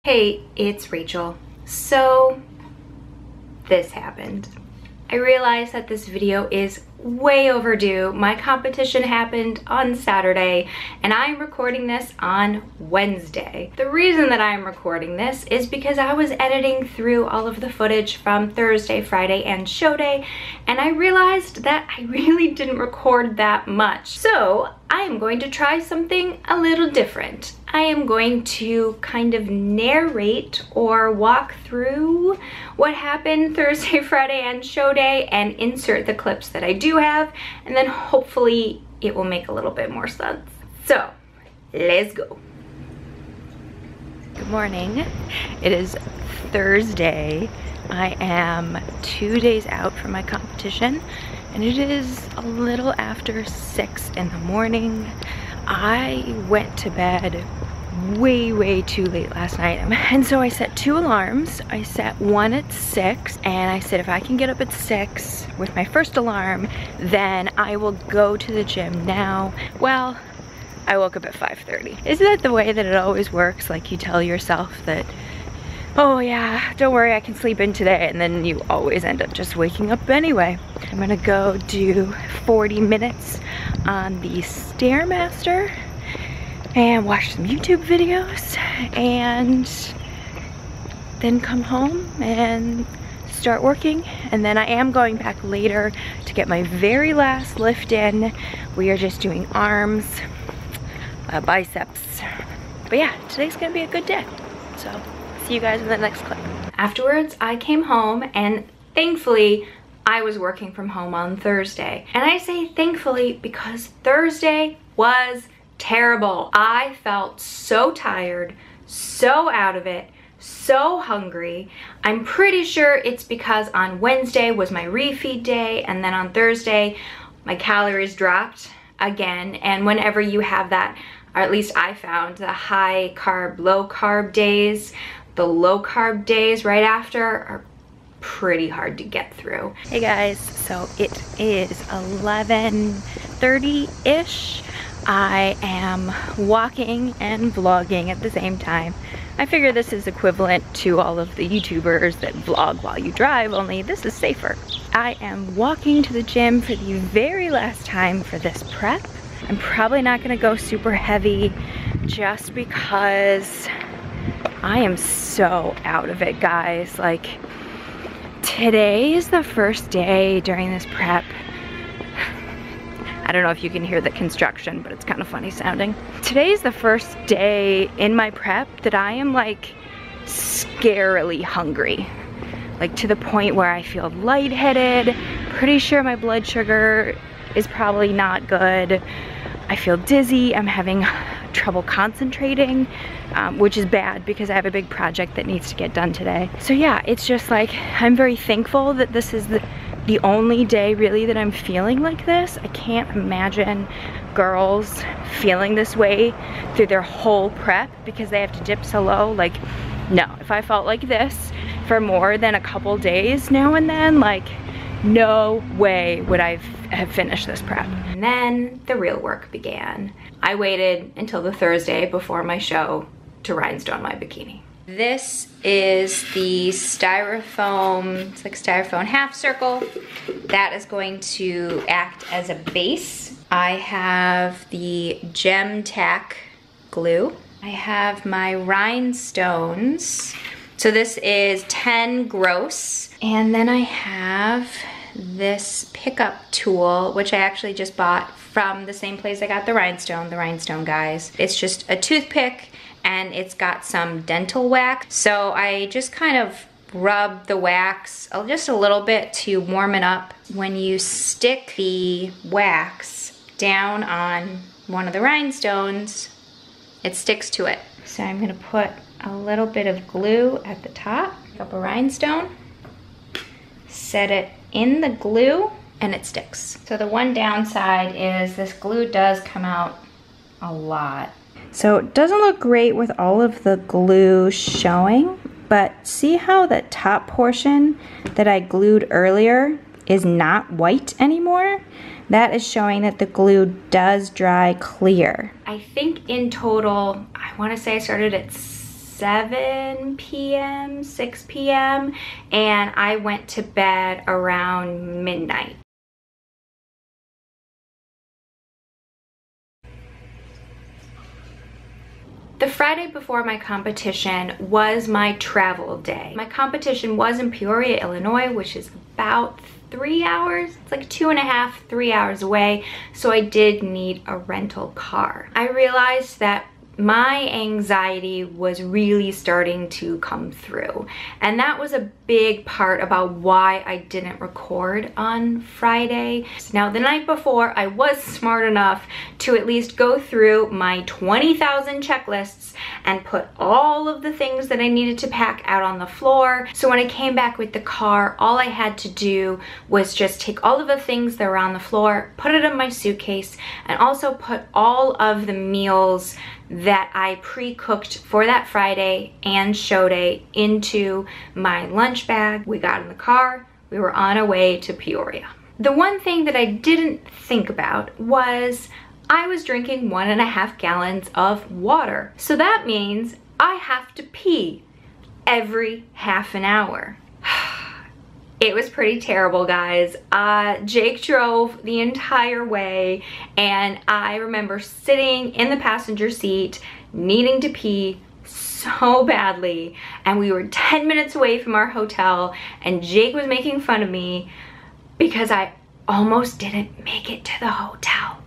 Hey, it's Rachel. So, this happened. I realized that this video is way overdue. My competition happened on Saturday and I'm recording this on Wednesday. The reason that I'm recording this is because I was editing through all of the footage from Thursday, Friday, and show day, and I realized that I really didn't record that much. So I am going to try something a little different. I am going to kind of narrate or walk through what happened Thursday, Friday, and show day and insert the clips that I do have, and then hopefully it will make a little bit more sense. So, let's go. Good morning. It is Thursday. I am 2 days out from my competition, and it is a little after 6 in the morning. I went to bed way too late last night, and so I set 2 alarms. I set one at 6, and I said if I can get up at 6 with my first alarm, then I will go to the gym now. Well, I woke up at 5:30. Isn't that the way that it always works? Like, you tell yourself that, oh yeah, don't worry, I can sleep in today, and then you always end up just waking up anyway. I'm gonna go do 40 minutes on the Stairmaster and watch some YouTube videos, and then come home and start working. And then I am going back later to get my very last lift in. We are just doing arms, biceps. But yeah, today's gonna be a good day. So see you guys in the next clip. Afterwards, I came home, and thankfully I was working from home on Thursday. And I say thankfully because Thursday was terrible. I felt so tired, so out of it, so hungry. I'm pretty sure it's because on Wednesday was my refeed day, and then on Thursday my calories dropped again. And whenever you have that, or at least I found, the high carb, low carb days, the low carb days right after are pretty hard to get through. Hey guys, so it is 11:30-ish. I am walking and vlogging at the same time. I figure this is equivalent to all of the YouTubers that vlog while you drive, only this is safer. I am walking to the gym for the very last time for this prep. I'm probably not gonna go super heavy just because I am so out of it, guys. Like, today is the first day during this prep. I don't know if you can hear the construction, but it's kind of funny sounding. Today's the first day in my prep that I am like scarily hungry. Like, to the point where I feel lightheaded. Pretty sure my blood sugar is probably not good. I feel dizzy. I'm having trouble concentrating, which is bad because I have a big project that needs to get done today. So yeah, it's just like, I'm very thankful that this is the only day really that I'm feeling like this. I can't imagine girls feeling this way through their whole prep because they have to dip so low. Like, no, if I felt like this for more than a couple days now and then, like, no way would I have finished this prep. And then the real work began. I waited until the Thursday before my show to rhinestone my bikini. This is the styrofoam, it's like styrofoam half circle. That is going to act as a base. I have the Gem Tack glue. I have my rhinestones. So this is 10 gross. And then I have this pickup tool, which I actually just bought from the same place I got the rhinestone guys. It's just a toothpick, and it's got some dental wax. So I just kind of rub the wax just a little bit to warm it up. When you stick the wax down on one of the rhinestones, it sticks to it. So I'm gonna put a little bit of glue at the top, pick up a rhinestone, set it in the glue, and it sticks. So the one downside is this glue does come out a lot. So it doesn't look great with all of the glue showing, but see how the top portion that I glued earlier is not white anymore? That is showing that the glue does dry clear. I think in total, I wanna say I started at 7 p.m., 6 p.m., and I went to bed around midnight. The Friday before my competition was my travel day. My competition was in Peoria, Illinois, which is about 3 hours. It's like 2.5, 3 hours away. So I did need a rental car. I realized that my anxiety was really starting to come through. And that was a big part about why I didn't record on Friday. Now, the night before, I was smart enough to at least go through my 20,000 checklists and put all of the things that I needed to pack out on the floor. So when I came back with the car, all I had to do was just take all of the things that were on the floor, put it in my suitcase, and also put all of the meals that I pre-cooked for that Friday and show day into my lunch bag. We got in the car, we were on our way to Peoria. The one thing that I didn't think about was I was drinking 1.5 gallons of water. So that means I have to pee every half an hour. It was pretty terrible, guys. Jake drove the entire way, and I remember sitting in the passenger seat needing to pee so badly, and we were 10 minutes away from our hotel, and Jake was making fun of me because I almost didn't make it to the hotel.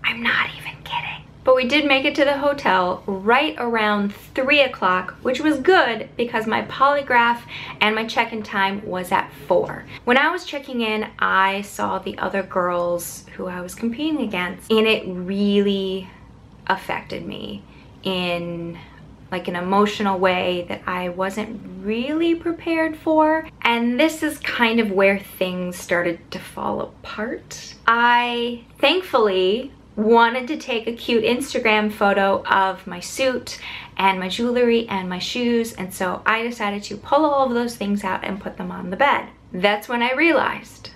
I'm not even kidding. But we did make it to the hotel right around 3 o'clock, which was good because my polygraph and my check-in time was at 4. When I was checking in, I saw the other girls who I was competing against, and it really affected me in like an emotional way that I wasn't really prepared for. And this is kind of where things started to fall apart. I thankfully wanted to take a cute Instagram photo of my suit and my jewelry and my shoes, and so I decided to pull all of those things out and put them on the bed. That's when I realized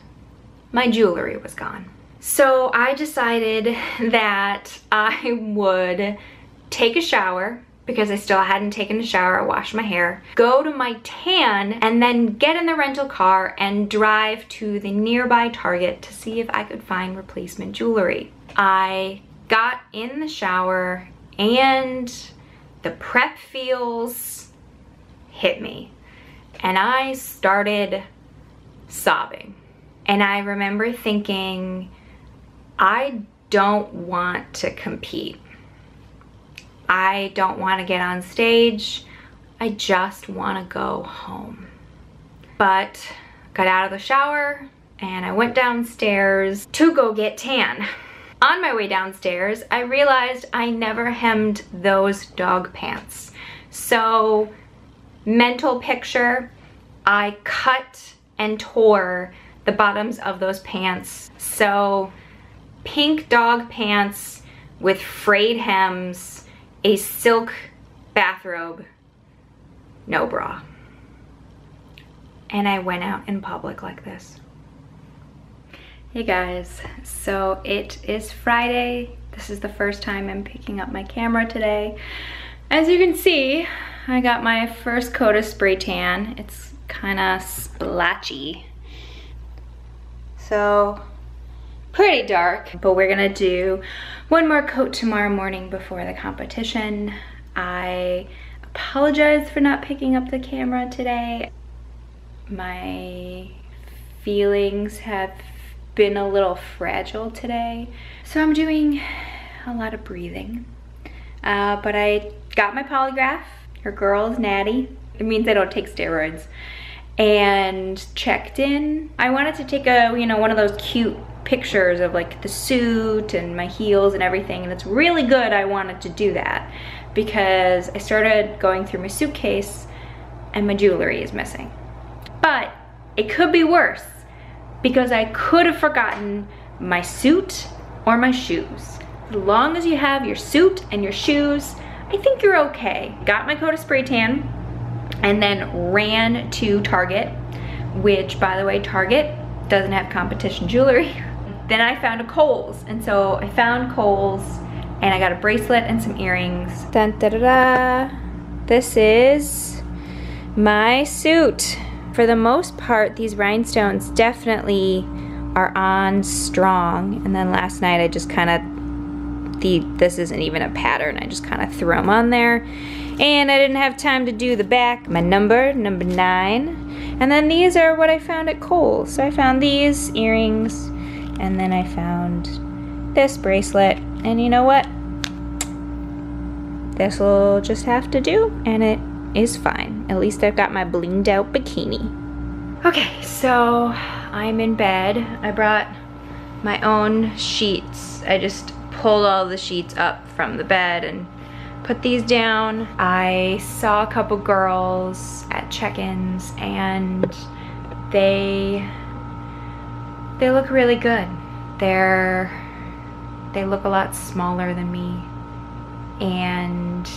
my jewelry was gone. So I decided that I would take a shower, because I still hadn't taken a shower or washed my hair, go to my tan, and then get in the rental car and drive to the nearby Target to see if I could find replacement jewelry. I got in the shower and the prep feels hit me, and I started sobbing. And I remember thinking, I don't want to compete. I don't want to get on stage. I just want to go home. But got out of the shower and I went downstairs to go get tan. On my way downstairs, I realized I never hemmed those dog pants. So, mental picture, I cut and tore the bottoms of those pants. So, pink dog pants with frayed hems, a silk bathrobe, no bra. And I went out in public like this. Hey guys, so it is Friday. This is the first time I'm picking up my camera today. As you can see, I got my first coat of spray tan. It's kind of splatchy. So, pretty dark, but we're gonna do one more coat tomorrow morning before the competition. I apologize for not picking up the camera today. My feelings have been a little fragile today, so I'm doing a lot of breathing. But I got my polygraph. Your girl is natty. It means I don't take steroids. And checked in. I wanted to take a, one of those cute pictures of like the suit and my heels and everything, and it's really good I wanted to do that because I started going through my suitcase and my jewelry is missing. But it could be worse because I could have forgotten my suit or my shoes. As long as you have your suit and your shoes, I think you're okay. Got my coat of spray tan and then ran to Target, which, by the way, Target doesn't have competition jewelry. Then I found a Kohl's, and so I found Kohl's and I got a bracelet and some earrings. Dun, da, da, da. This is my suit. For the most part, these rhinestones definitely are on strong. And then last night I just kind of, this isn't even a pattern, I just kind of threw them on there. And I didn't have time to do the back. My number 9. And then these are what I found at Kohl's. So I found these earrings, and then I found this bracelet. And you know what? This will just have to do, and it is fine. At least I've got my blinged out bikini. Okay, so I'm in bed. I brought my own sheets. I just pulled all the sheets up from the bed and put these down. I saw a couple girls at check-ins, and they look really good. They look a lot smaller than me, and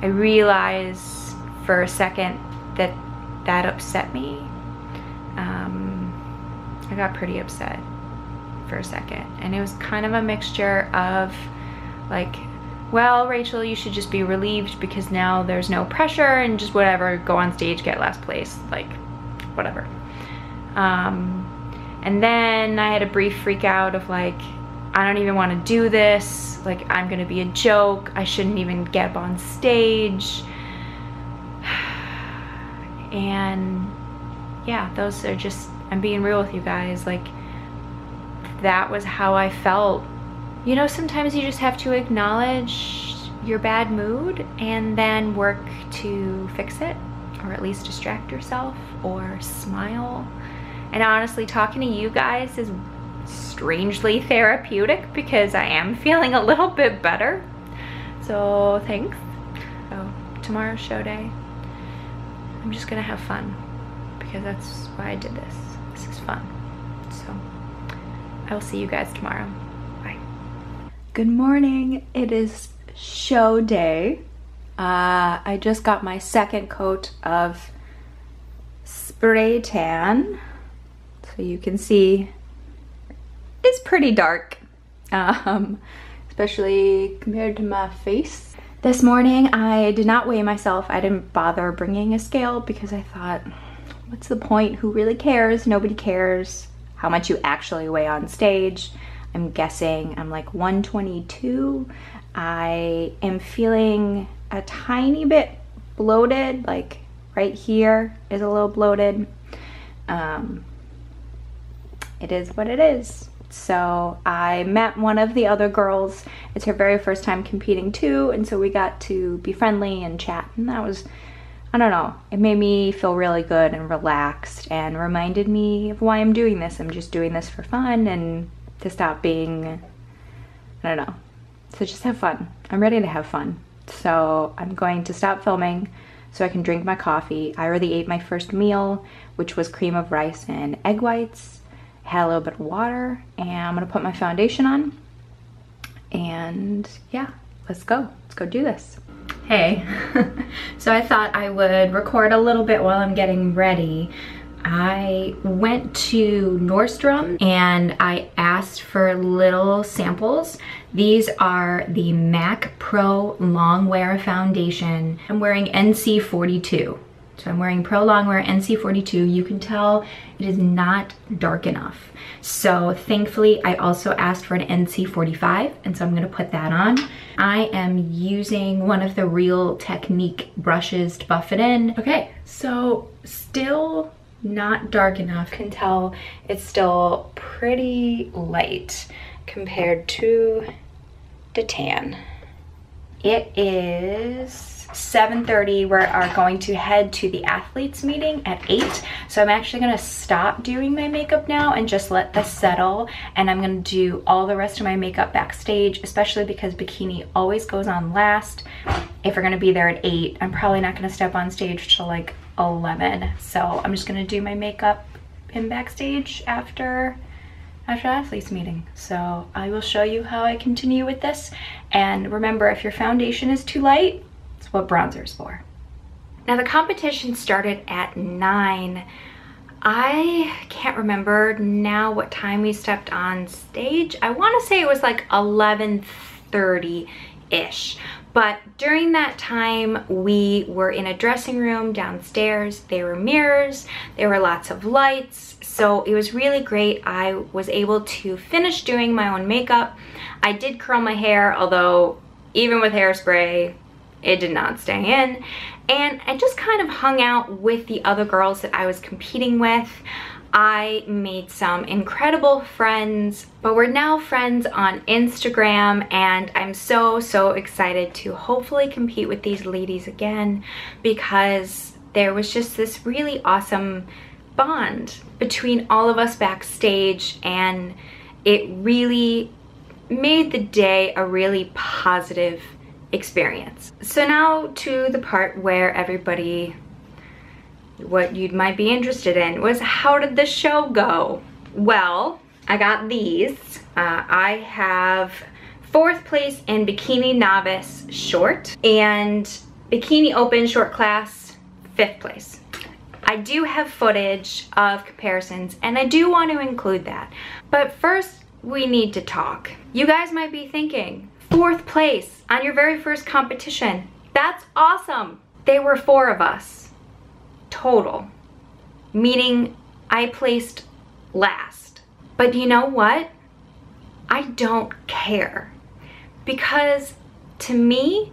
I realized for a second that upset me. I got pretty upset for a second, and it was kind of a mixture of like, well, Rachel, you should just be relieved because now there's no pressure and just whatever, go on stage, get last place, like whatever. And then I had a brief freak out of like, I don't even want to do this, like I'm gonna be a joke, I shouldn't even get up on stage. And yeah, those are just, I'm being real with you guys, like that was how I felt. You know, sometimes you just have to acknowledge your bad mood and then work to fix it, or at least distract yourself or smile. And honestly, talking to you guys is strangely therapeutic because I am feeling a little bit better. So thanks. So tomorrow's show day. I'm just gonna have fun because that's why I did this. This is fun. So I will see you guys tomorrow. Bye. Good morning. It is show day. I just got my second coat of spray tan. So you can see it's pretty dark, especially compared to my face. This morning I did not weigh myself. I didn't bother bringing a scale because I thought, what's the point? Who really cares? Nobody cares how much you actually weigh on stage. I'm guessing I'm like 122. I am feeling a tiny bit bloated, like right here is a little bloated. It is what it is. So I met one of the other girls. It's her very first time competing too, and so we got to be friendly and chat, and that was, I don't know, it made me feel really good and relaxed and reminded me of why I'm doing this. I'm just doing this for fun and to stop being, I don't know, so just have fun. I'm ready to have fun. So I'm going to stop filming so I can drink my coffee. I already ate my first meal, which was cream of rice and egg whites. Had a little bit of water, and I'm gonna put my foundation on, and yeah, let's go do this. Hey, so I thought I would record a little bit while I'm getting ready. I went to Nordstrom and I asked for little samples. These are the MAC Pro Longwear Foundation. I'm wearing NC42. So I'm wearing Pro Longwear NC42. You can tell it is not dark enough. So thankfully, I also asked for an NC45, and so I'm gonna put that on. I am using one of the Real Technique brushes to buff it in. Okay, so still not dark enough. You can tell it's still pretty light compared to the tan. It is 7:30. We are going to head to the athletes meeting at 8. So I'm actually gonna stop doing my makeup now and just let this settle. And I'm gonna do all the rest of my makeup backstage, especially because Bikini always goes on last. If we're gonna be there at 8, I'm probably not gonna step on stage till like 11. So I'm just gonna do my makeup in backstage after athletes meeting. So I will show you how I continue with this. And remember, if your foundation is too light, it's what bronzer is for. Now the competition started at 9. I can't remember now what time we stepped on stage. I want to say it was like 11:30-ish. But during that time, we were in a dressing room downstairs. There were mirrors, there were lots of lights, so it was really great. I was able to finish doing my own makeup. I did curl my hair, although even with hairspray, it did not stay in. And I just kind of hung out with the other girls that I was competing with. I made some incredible friends, but we're now friends on Instagram, and I'm so excited to hopefully compete with these ladies again, because there was just this really awesome bond between all of us backstage, and it really made the day a really positive experience. So now to the part where everybody, what you might be interested in, was how did the show go? Well, I got these. I have 4th place in Bikini Novice Short and Bikini Open Short Class 5th place. I do have footage of comparisons and I do want to include that. But first, we need to talk. You guys might be thinking, 4th place on your very first competition. That's awesome. There were 4 of us total, meaning I placed last. But you know what? I don't care, because to me,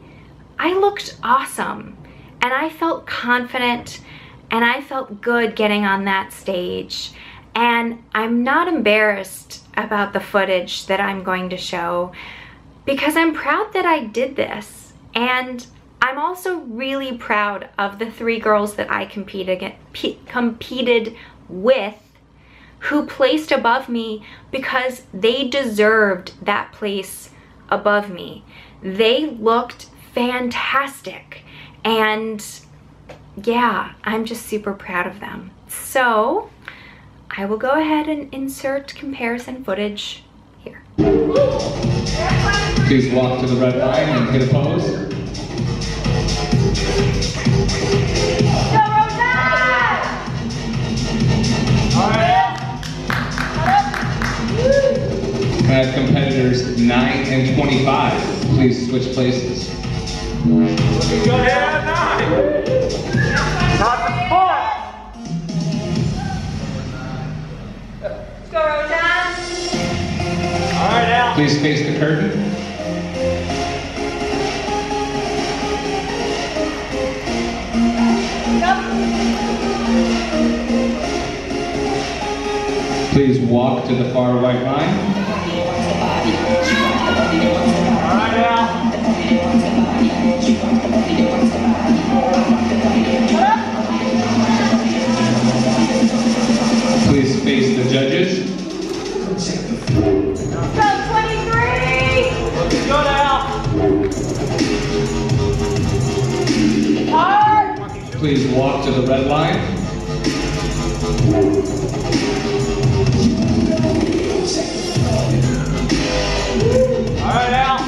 I looked awesome and I felt confident and I felt good getting on that stage, and I'm not embarrassed about the footage that I'm going to show, because I'm proud that I did this. And I'm also really proud of the 3 girls that I competed with who placed above me, because they deserved that place above me. They looked fantastic, and yeah, I'm just super proud of them. So I will go ahead and insert comparison footage here. Please walk to the red line and hit a pose. I have competitors 9 and 25. Please switch places. Looking good. Yeah, 9. Not the 4. Let's go, Rodan. All right, Al. Please face the curtain. Please walk to the far white line. All right, Al. Please face the judges. Go 23! Looking good, Al. Hard! Please walk to the red line. All right, Al.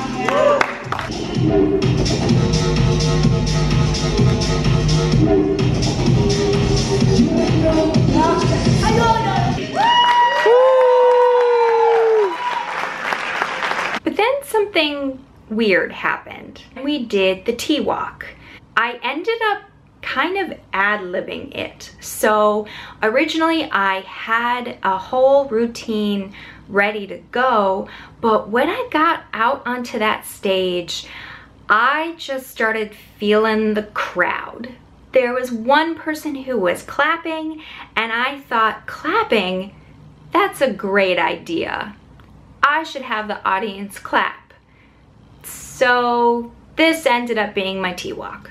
But then something weird happened. We did the T-walk. I ended up kind of ad-libbing it. So originally I had a whole routine ready to go, but when I got out onto that stage, I just started feeling the crowd. There was one person who was clapping, and I thought, clapping? That's a great idea. I should have the audience clap. So this ended up being my T-walk.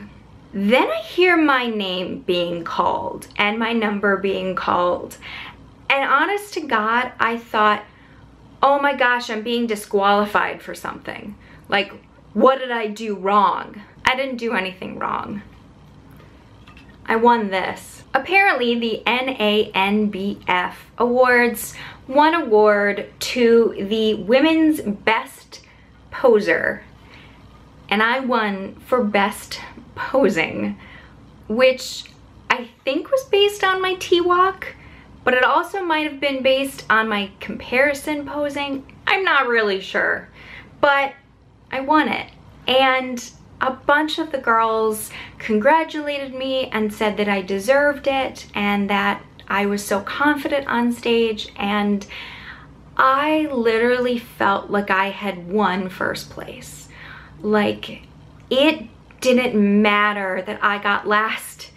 Then I hear my name being called and my number being called. And honest to God, I thought, oh my gosh, I'm being disqualified for something. Like, what did I do wrong? I didn't do anything wrong. I won this. Apparently the NANBF awards one award to the Women's Best Poser. And I won for Best Posing, which I think was based on my T-walk, but it also might have been based on my comparison posing. I'm not really sure, but I won it. And a bunch of the girls congratulated me and said that I deserved it and that I was so confident on stage, and I literally felt like I had won first place. Like, it didn't matter that I got last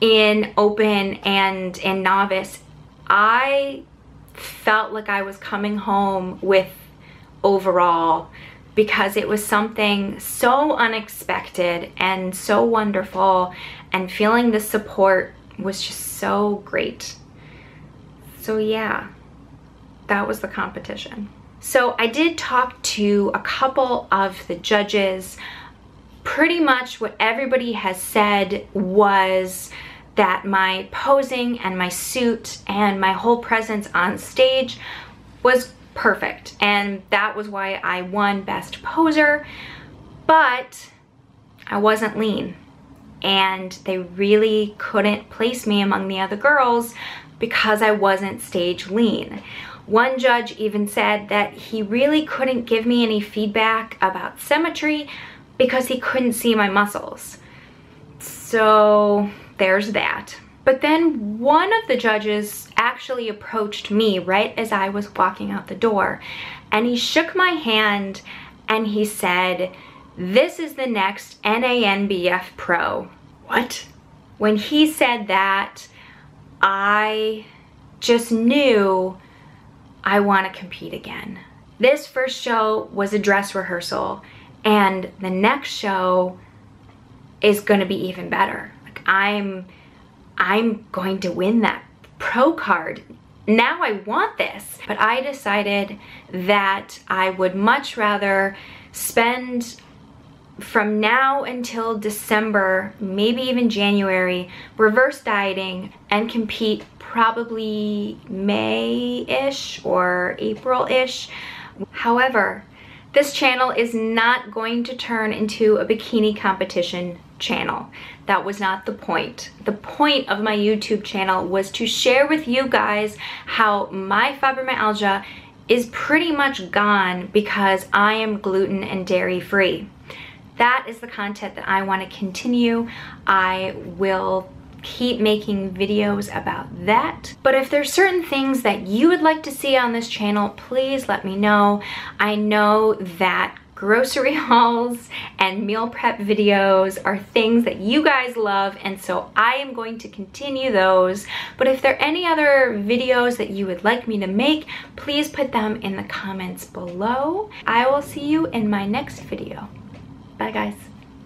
in open and in novice. I felt like I was coming home with overall, because it was something so unexpected and so wonderful, and feeling the support was just so great. So yeah, that was the competition. So I did talk to a couple of the judges. Pretty much what everybody has said was that my posing and my suit and my whole presence on stage was perfect, and that was why I won Best Poser. But I wasn't lean, and they really couldn't place me among the other girls because I wasn't stage lean. One judge even said that he really couldn't give me any feedback about symmetry because he couldn't see my muscles. So there's that. But then one of the judges actually approached me right as I was walking out the door, and he shook my hand and he said, "This is the next NANBF Pro." What? When he said that, I just knew I want to compete again. This first show was a dress rehearsal, and the next show is going to be even better. Like, I'm going to win that pro card. Now I want this. But I decided that I would much rather spend from now until December, maybe even January, reverse dieting and compete probably May-ish or April-ish. However, this channel is not going to turn into a bikini competition channel. That was not the point. The point of my YouTube channel was to share with you guys how my fibromyalgia is pretty much gone because I am gluten and dairy free. That is the content that I want to continue. I will keep making videos about that. But if there's certain things that you would like to see on this channel, please let me know. I know that grocery hauls and meal prep videos are things that you guys love, and so I am going to continue those. But if there are any other videos that you would like me to make, please put them in the comments below. I will see you in my next video. Bye guys.